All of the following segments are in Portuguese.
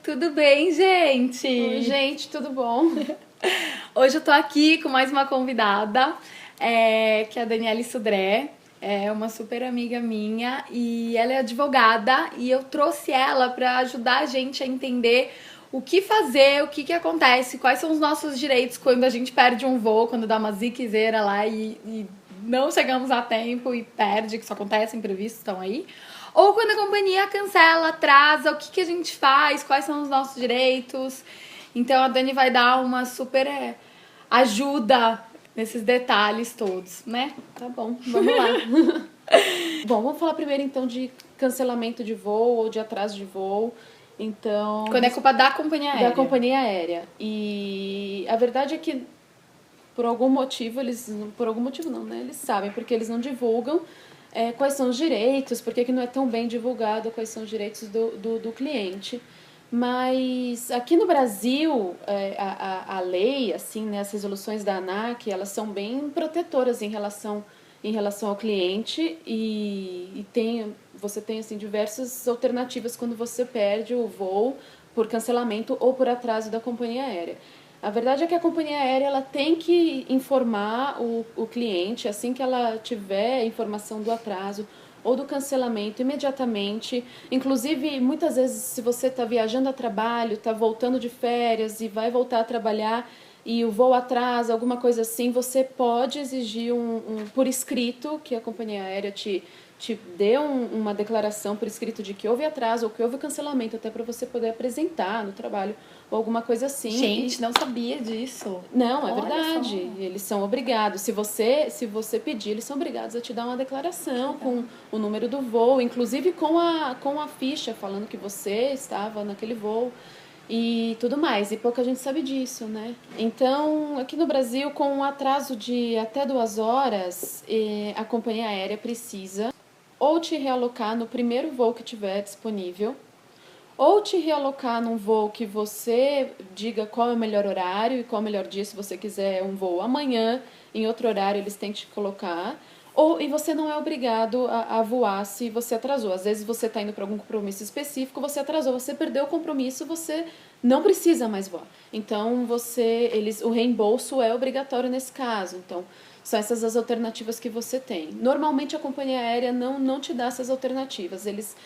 Tudo bem, gente? Oi, gente, tudo bom? Hoje eu tô aqui com mais uma convidada, que é a Daniele Sudré. É uma super amiga minha e ela é advogada e eu trouxe ela para ajudar a gente a entender o que fazer, o que acontece, quais são os nossos direitos quando a gente perde um voo, quando dá uma ziquezeira lá e não chegamos a tempo e perde, que isso acontece, imprevistos estão aí. Ou quando a companhia cancela, atrasa, o que a gente faz, quais são os nossos direitos. Então a Dani vai dar uma super ajuda nesses detalhes todos, né? Tá bom, vamos lá. Bom, vamos falar primeiro então de cancelamento de voo ou de atraso de voo. Então, Quando é culpa da companhia aérea. Da companhia aérea. E a verdade é que por algum motivo não, né? Eles sabem, porque eles não divulgam quais são os direitos, por que não é tão bem divulgado quais são os direitos do cliente. Mas aqui no Brasil, a lei, assim, né, as resoluções da ANAC, elas são bem protetoras em relação ao cliente e você tem assim, diversas alternativas quando você perde o voo por cancelamento ou por atraso da companhia aérea. A verdade é que a companhia aérea ela tem que informar o cliente assim que ela tiver informação do atraso ou do cancelamento imediatamente. Inclusive, muitas vezes, se você está viajando a trabalho, está voltando de férias e vai voltar a trabalhar e o voo atrasa, alguma coisa assim, você pode exigir por escrito que a companhia aérea te dê uma declaração por escrito de que houve atraso ou que houve cancelamento, até para você poder apresentar no trabalho ou alguma coisa assim. Gente, não sabia disso. Não, é Olha verdade. só. Eles são obrigados. Se você pedir, eles são obrigados a te dar uma declaração com o número do voo, inclusive com a ficha falando que você estava naquele voo e tudo mais. E pouca gente sabe disso, né? Então, aqui no Brasil, com um atraso de até 2 horas, a companhia aérea precisa ou te realocar no primeiro voo que tiver disponível, ou te realocar num voo que você diga qual é o melhor horário e qual é o melhor dia, se você quiser um voo amanhã, em outro horário eles têm que te colocar, e você não é obrigado a voar se você atrasou. Às vezes você está indo para algum compromisso específico, você atrasou, você perdeu o compromisso, você não precisa mais voar. Então, o reembolso é obrigatório nesse caso. Então, são essas as alternativas que você tem. Normalmente a companhia aérea não te dá essas alternativas. Eles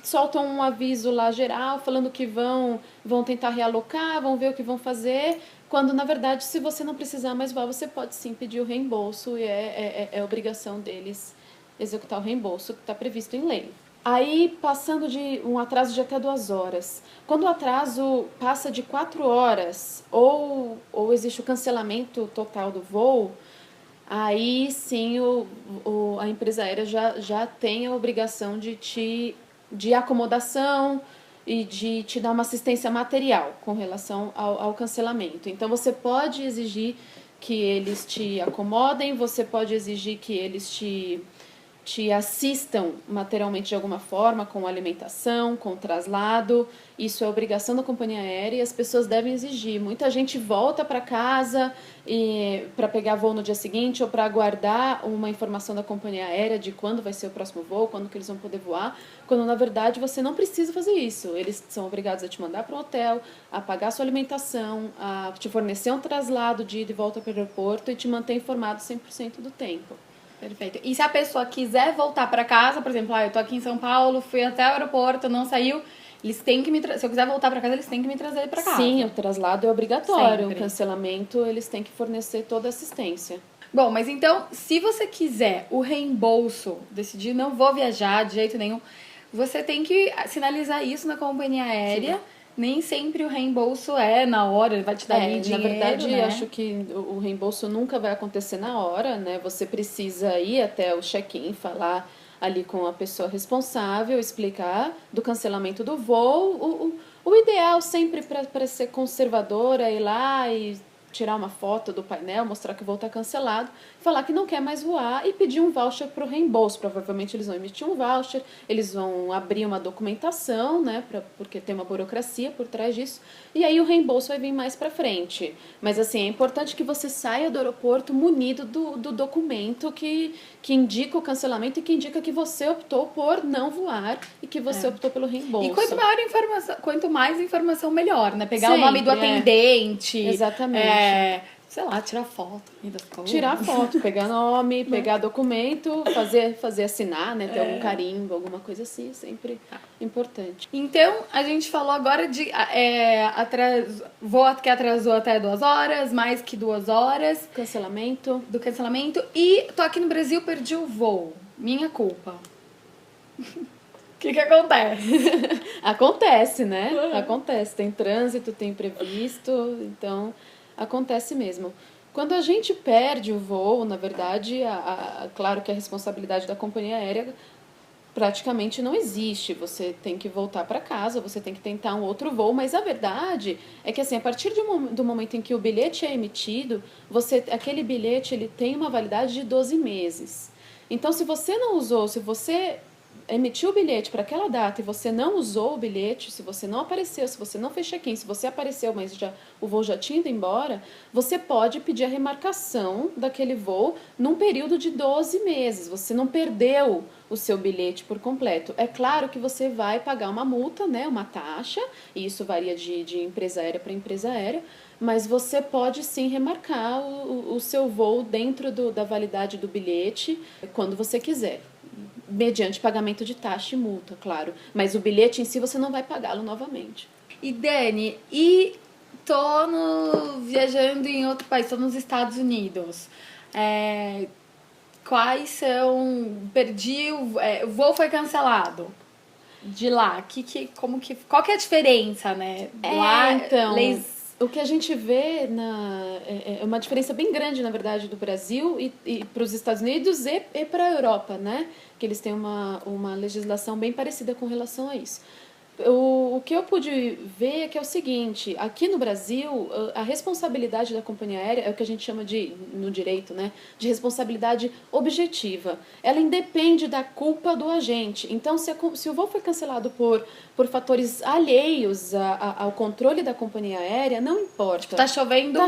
soltam um aviso lá geral falando que vão tentar realocar, vão ver o que vão fazer, quando na verdade se você não precisar mais voar, você pode sim pedir o reembolso e é obrigação deles executar o reembolso que está previsto em lei. Aí, passando de um atraso de até 2 horas. Quando o atraso passa de 4 horas ou existe o cancelamento total do voo, aí sim a empresa aérea já tem a obrigação de acomodação e de te dar uma assistência material com relação ao cancelamento. Então você pode exigir que eles te acomodem, você pode exigir que eles te assistam materialmente de alguma forma, com alimentação, com traslado. Isso é obrigação da companhia aérea e as pessoas devem exigir. Muita gente volta para casa para pegar voo no dia seguinte ou para aguardar uma informação da companhia aérea de quando vai ser o próximo voo, quando que eles vão poder voar, quando na verdade você não precisa fazer isso. Eles são obrigados a te mandar para um hotel, a pagar sua alimentação, a te fornecer um traslado de ida e volta para o aeroporto e te manter informado 100% do tempo. Perfeito. E se a pessoa quiser voltar para casa, por exemplo, eu tô aqui em São Paulo, fui até o aeroporto, não saiu, eles têm que se eu quiser voltar para casa, eles têm que me trazer para casa. Sim, o traslado é obrigatório. Sempre. O cancelamento, eles têm que fornecer toda a assistência. Bom, mas então, se você quiser o reembolso, decidir não vou viajar de jeito nenhum, você tem que sinalizar isso na companhia aérea. Sim. Nem sempre o reembolso é na hora, ele vai te dar dinheiro, na verdade, né? acho que o reembolso nunca vai acontecer na hora, né? Você precisa ir até o check-in, falar ali com a pessoa responsável, explicar do cancelamento do voo. O ideal sempre para ser conservadora é ir lá e tirar uma foto do painel, mostrar que o voo está cancelado, falar que não quer mais voar e pedir um voucher para o reembolso. Provavelmente eles vão emitir um voucher, eles vão abrir uma documentação, né, porque tem uma burocracia por trás disso, e aí o reembolso vai vir mais para frente. Mas assim, é importante que você saia do aeroporto munido do documento que indica o cancelamento e que indica que você optou por não voar e que você optou pelo reembolso. E quanto mais informação, melhor, né? Pegar Sempre, o nome do atendente. Exatamente. Sei lá, tirar foto. Tirar foto, pegar nome, pegar documento, fazer assinar, né? Ter algum carimbo, alguma coisa assim, sempre importante. Então, a gente falou agora de voo que atrasou até 2 horas, mais que 2 horas. Do cancelamento. E tô aqui no Brasil, perdi o voo. Minha culpa. O que acontece? Acontece, né? Acontece. Tem trânsito, tem imprevisto, então acontece mesmo. Quando a gente perde o voo, na verdade, claro que a responsabilidade da companhia aérea praticamente não existe. Você tem que voltar para casa, você tem que tentar um outro voo, mas a verdade é que assim, a partir do momento em que o bilhete é emitido, aquele bilhete ele tem uma validade de 12 meses. Então, se você não usou, se você emitiu o bilhete para aquela data e você não usou o bilhete, se você não apareceu, se você não fez check-in, se você apareceu, mas o voo já tinha ido embora, você pode pedir a remarcação daquele voo num período de 12 meses. Você não perdeu o seu bilhete por completo. É claro que você vai pagar uma multa, né, uma taxa, e isso varia de empresa aérea para empresa aérea, mas você pode sim remarcar o seu voo dentro da validade do bilhete quando você quiser. Mediante pagamento de taxa e multa, claro. Mas o bilhete em si você não vai pagá-lo novamente. E Dani, viajando em outro país, tô nos Estados Unidos. Quais são... o voo foi cancelado. De lá, qual que é a diferença, né? Lá, então... O que a gente vê é uma diferença bem grande, na verdade, do Brasil e para os Estados Unidos e para a Europa, né? Que eles têm uma legislação bem parecida com relação a isso. O que eu pude ver é que é o seguinte, aqui no Brasil, a responsabilidade da companhia aérea é o que a gente chama no direito, né, de responsabilidade objetiva. Ela independe da culpa do agente. Então, se o voo foi cancelado por fatores alheios ao controle da companhia aérea, não importa. Tá chovendo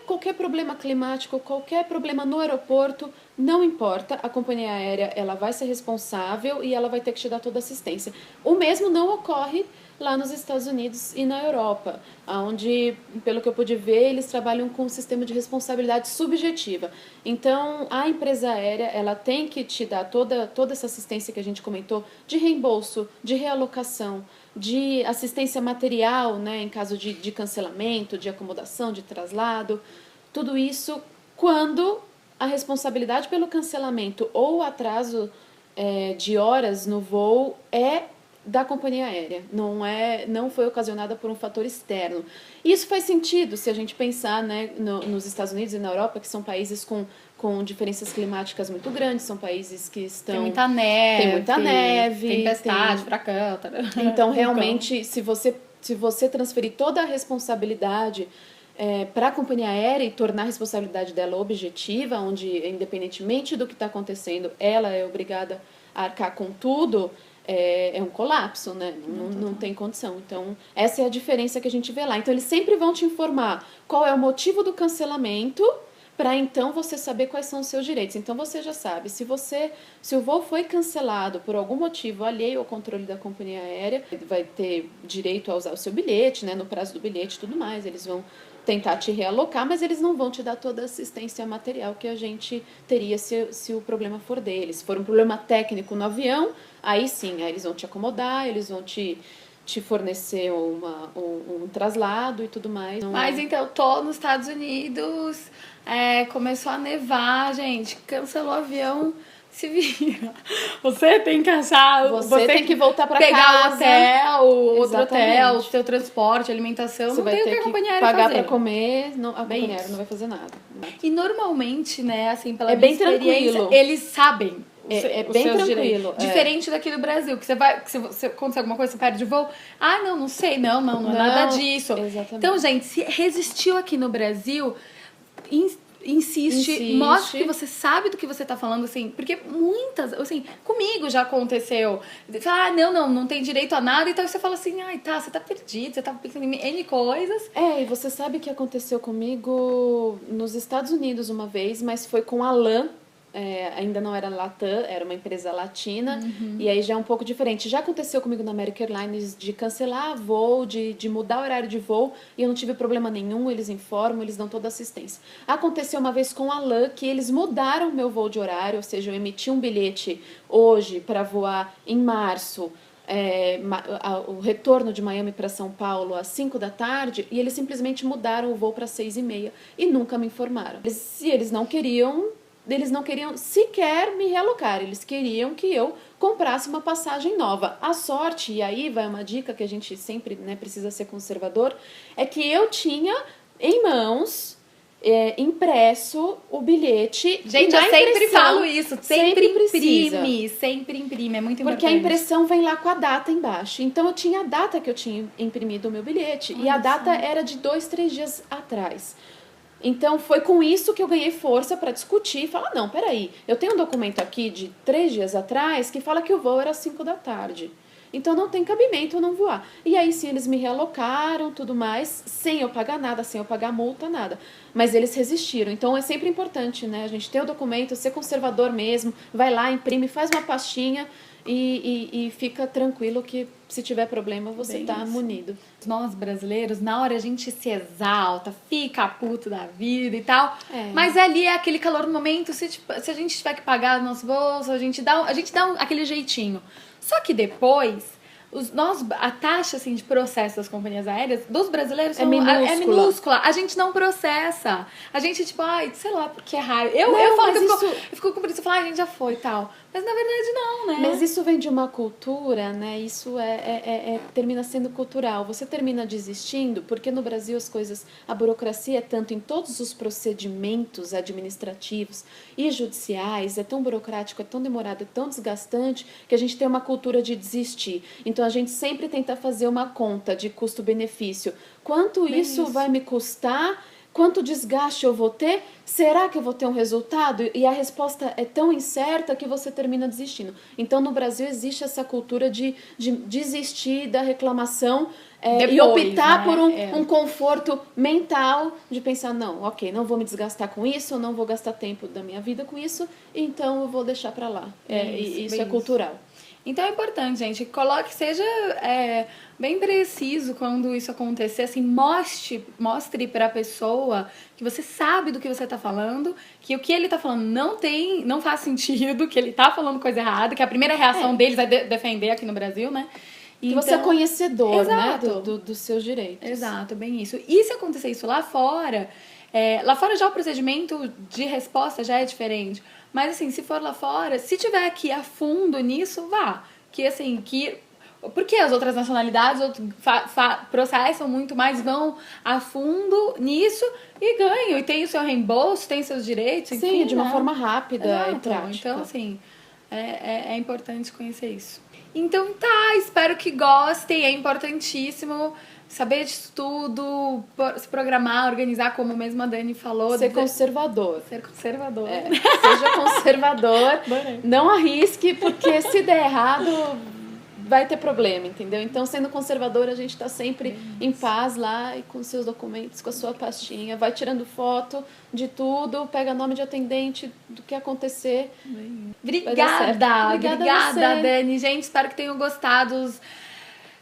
qualquer problema climático, qualquer problema no aeroporto, não importa, a companhia aérea ela vai ser responsável e ela vai ter que te dar toda a assistência. O mesmo não ocorre lá nos Estados Unidos e na Europa, onde, pelo que eu pude ver, eles trabalham com um sistema de responsabilidade subjetiva. Então, a empresa aérea ela tem que te dar toda essa assistência que a gente comentou, de reembolso, de realocação, de assistência material, né, em caso de cancelamento, de acomodação, de traslado, tudo isso quando a responsabilidade pelo cancelamento ou atraso de horas no voo é da companhia aérea, não foi ocasionada por um fator externo. E isso faz sentido se a gente pensar, né, nos Estados Unidos e na Europa, que são países com diferenças climáticas muito grandes, são países que estão... Tem muita neve, tempestade, furacão. Então, realmente, se você transferir toda a responsabilidade para a companhia aérea e tornar a responsabilidade dela objetiva, onde, independentemente do que está acontecendo, ela é obrigada a arcar com tudo, é um colapso, né? Não tem condição. Então, essa é a diferença que a gente vê lá. Então, eles sempre vão te informar qual é o motivo do cancelamento, para então você saber quais são os seus direitos. Então, você já sabe, se o voo foi cancelado por algum motivo alheio ao controle da companhia aérea, vai ter direito a usar o seu bilhete, né, no prazo do bilhete e tudo mais, eles vão tentar te realocar, mas eles não vão te dar toda a assistência material que a gente teria se o problema for deles. Se for um problema técnico no avião, aí sim, aí eles vão te acomodar, eles vão te fornecer um traslado e tudo mais. Mas então, tô nos Estados Unidos, começou a nevar, gente, cancelou o avião, se vira. Você tem que achar... Você tem que voltar pra casa. Pegar o hotel, outro Exatamente. hotel, o seu transporte, alimentação, você não vai tem o ter que a companhia aérea pagar fazer. Pra comer, a companhia aérea não vai fazer nada. E normalmente, né, assim, pela É minha bem experiência, tranquilo. eles sabem É os bem seus tranquilo, direitos. Diferente daqui do Brasil, que você vai, que se você acontecer alguma coisa, você perde o voo. Ah, não sei, não é nada disso. Exatamente. Então, gente, se resistiu aqui no Brasil, insiste, mostra que você sabe do que você tá falando, assim, porque muitas, assim, comigo já aconteceu. Fala, não tem direito a nada, então você fala assim, ai, tá, você tá perdido, você tá pensando em N coisas. E você sabe que aconteceu comigo nos Estados Unidos uma vez, mas foi com a LAN. Ainda não era Latam, era uma empresa latina, e aí já é um pouco diferente. Já aconteceu comigo na American Airlines de cancelar voo, de mudar o horário de voo, e eu não tive problema nenhum, eles informam, eles dão toda a assistência. Aconteceu uma vez com a LAN, que eles mudaram meu voo de horário, ou seja, eu emiti um bilhete hoje para voar em março, o retorno de Miami para São Paulo às 5 da tarde, e eles simplesmente mudaram o voo para 6h30 e nunca me informaram. Eles não queriam sequer me realocar, eles queriam que eu comprasse uma passagem nova. A sorte, e aí vai uma dica que a gente sempre, né, precisa ser conservador, é que eu tinha em mãos impresso o bilhete. Gente, eu sempre falo isso, sempre imprime, é muito importante. Porque a impressão vem lá com a data embaixo. Então eu tinha a data que eu tinha imprimido o meu bilhete, e a data era de 2-3 dias atrás. Então, foi com isso que eu ganhei força para discutir e falar, não, peraí, eu tenho um documento aqui de 3 dias atrás que fala que o voo era às 5 da tarde. Então, não tem cabimento eu não voar. E aí, sim, eles me realocaram, tudo mais, sem eu pagar nada, sem eu pagar multa, nada. Mas eles resistiram. Então, é sempre importante, né? A gente ter o documento, ser conservador mesmo, vai lá, imprime, faz uma pastinha e fica tranquilo que se tiver problema você tá munido. Nós brasileiros, na hora a gente se exalta, fica puto da vida e tal, mas ali é aquele calor no momento, se a gente tiver que pagar no nosso bolso, a gente dá aquele jeitinho. Só que depois, a taxa assim, de processo das companhias aéreas dos brasileiros é minúscula. A gente não processa. A gente, tipo, sei lá, porque é raro. Eu falo que eu fico com isso, eu falo, a gente já foi e tal. Mas na verdade não, né? Mas isso vem de uma cultura, né? Isso termina sendo cultural. Você termina desistindo, porque no Brasil a burocracia é tanto em todos os procedimentos administrativos e judiciais, é tão burocrático, é tão demorado, é tão desgastante, que a gente tem uma cultura de desistir. Então a gente sempre tenta fazer uma conta de custo-benefício. Quanto isso vai me custar? Quanto desgaste eu vou ter? Será que eu vou ter um resultado? E a resposta é tão incerta que você termina desistindo. Então, no Brasil, existe essa cultura de desistir da reclamação e optar por um conforto mental de pensar, não vou me desgastar com isso, não vou gastar tempo da minha vida com isso, então eu vou deixar pra lá. Isso é cultural. Então é importante, gente, seja bem preciso quando isso acontecer, assim, mostre pra pessoa que você sabe do que você tá falando, que o que ele tá falando não faz sentido, que ele tá falando coisa errada, que a primeira reação deles é defender aqui no Brasil, né? Que você é conhecedor, né, dos seus direitos. Exato, bem isso. E se acontecer isso lá fora já o procedimento de resposta já é diferente. Mas, assim, se for lá fora, se tiver que ir a fundo nisso, vá. Porque as outras nacionalidades processam muito mais, vão a fundo nisso e ganham. E tem o seu reembolso, tem seus direitos, enfim. Sim, de uma forma rápida e prática. Então, assim, é importante conhecer isso. Então, espero que gostem. É importantíssimo saber disso tudo, se programar, organizar, como mesmo a Dani falou. Ser conservador. Seja conservador. Não arrisque, porque se der errado, vai ter problema, entendeu? Então, sendo conservador, a gente tá sempre em paz lá, e com seus documentos, com a sua pastinha. Vai tirando foto de tudo, pega nome de atendente, do que acontecer. Obrigada, Dani. Gente, espero que tenham gostado.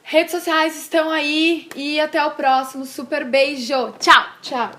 Redes sociais estão aí e até o próximo. Super beijo. Tchau. Tchau.